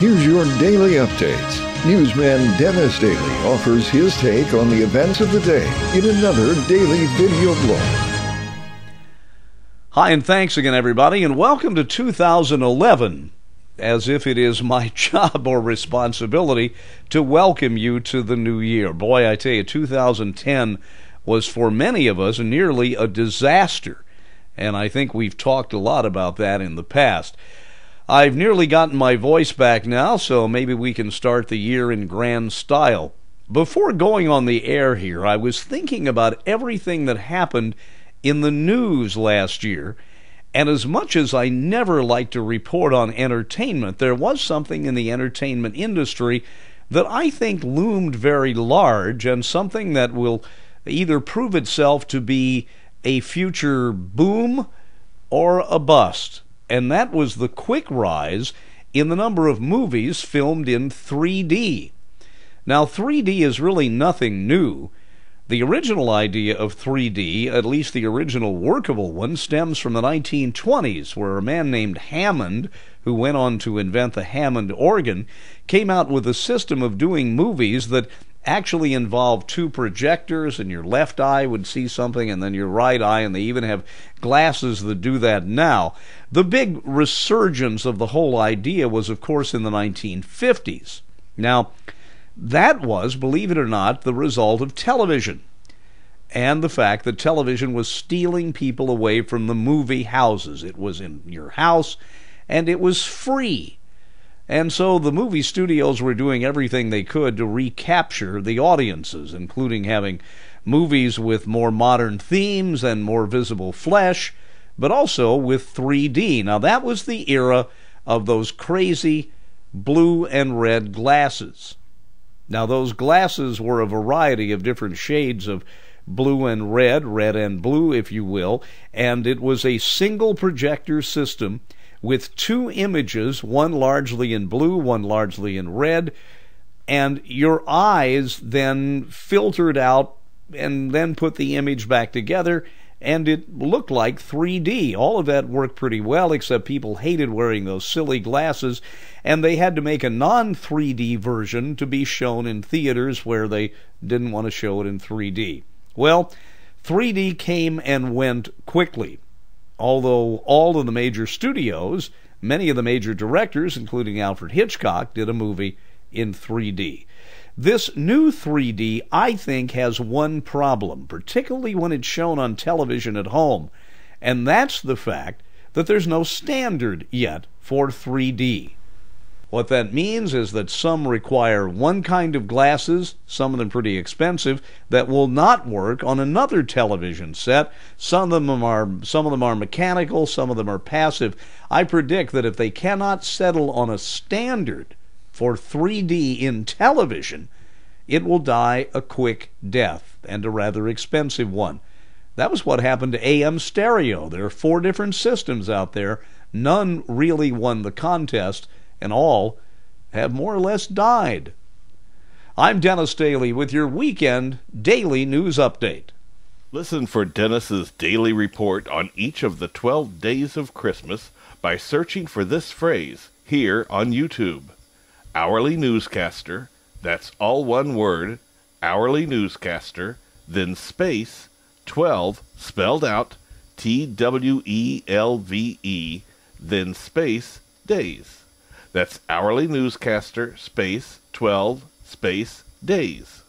Here's your daily updates. Newsman Dennis Daly offers his take on the events of the day in another daily video blog. Hi, and thanks again, everybody, and welcome to 2011. As if it is my job or responsibility to welcome you to the new year. Boy, I tell you, 2010 was for many of us nearly a disaster, and I think we've talked a lot about that in the past. I've nearly gotten my voice back now, so maybe we can start the year in grand style. Before going on the air here, I was thinking about everything that happened in the news last year. And as much as I never like to report on entertainment, there was something in the entertainment industry that I think loomed very large, and something that will either prove itself to be a future boom or a bust. And that was the quick rise in the number of movies filmed in 3D. Now, 3D is really nothing new. The original idea of 3D, at least the original workable one, stems from the 1920s, where a man named Hammond, who went on to invent the Hammond organ, came out with a system of doing movies that actually involved two projectors, and your left eye would see something, and then your right eye, and they even have glasses that do that now. The big resurgence of the whole idea was, of course, in the 1950s. Now, that was, believe it or not, the result of television, and the fact that television was stealing people away from the movie houses. It was in your house, and it was free. And so the movie studios were doing everything they could to recapture the audiences, including having movies with more modern themes and more visible flesh, but also with 3D. Now, that was the era of those crazy blue and red glasses. Now, those glasses were a variety of different shades of blue and red and blue, if you will, and it was a single projector system with two images, one largely in blue, one largely in red, and your eyes then filtered out and then put the image back together, and it looked like 3D. All of that worked pretty well, except people hated wearing those silly glasses, and they had to make a non-3D version to be shown in theaters where they didn't want to show it in 3D. Well, 3D came and went quickly, although all of the major studios, many of the major directors, including Alfred Hitchcock, did a movie in 3D. This new 3D, I think, has one problem, particularly when it's shown on television at home, and that's the fact that there's no standard yet for 3D. What that means is that some require one kind of glasses, some of them pretty expensive, that will not work on another television set. Some of them are mechanical, some of them are passive. I predict that if they cannot settle on a standard for 3D in television, it will die a quick death, and a rather expensive one. That was what happened to AM stereo. There are 4 different systems out there. None really won the contest, and all have more or less died. I'm Dennis Daly with your weekend daily news update. Listen for Dennis's daily report on each of the 12 days of Christmas by searching for this phrase here on YouTube. Hourly newscaster, that's all one word, hourly newscaster, then space, 12, spelled out, TWELVE, then space, days. That's hourly newscaster, space, 12, space, days.